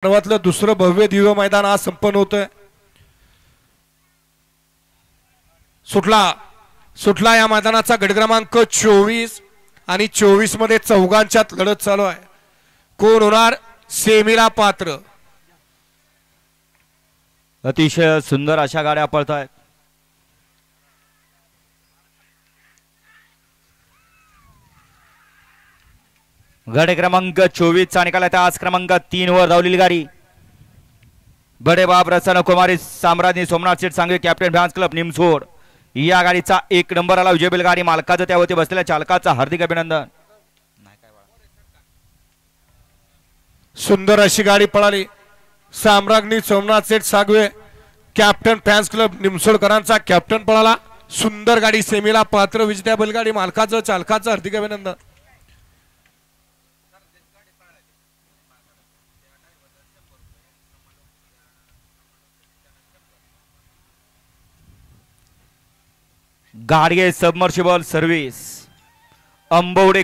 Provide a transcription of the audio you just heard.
सर्वातलं दुसरं भव्य दिव्य मैदान आज संपन्न होतंय। सुटला या मैदानाचा गट क्रमांक 24 आणि 24 मध्ये चौघांच्यात लढत चालू आहे। कोण होणार सेमीला पात्र? अतिशय सुंदर अशा गाड्या पळतायत। गट क्रमांक 24 चा निकाल आहे। आज क्रमांक 3 वर धावलेली गाडी बडे बाब रसन कुमारी Samradnyi Somnath Sheth Sangave captain fans club Nimsod या गाडीचा 1 नंबर आला। विजय बैलगाडी मालकाचं त्यावरती बसलेल्या चालकाचं हार्दिक अभिनंदन। सुंदर अशी गाडी पळाली। Samradnyi Somnath Sheth Sangave captain fans club निमसोडकरांचा कॅप्टन पळाला। सुंदर गाडी सेमीला पात्र। विजेत्या बैलगाडी मालकाचं चालकाचं हार्दिक अभिनंदन। Gadge submersible service Ambavade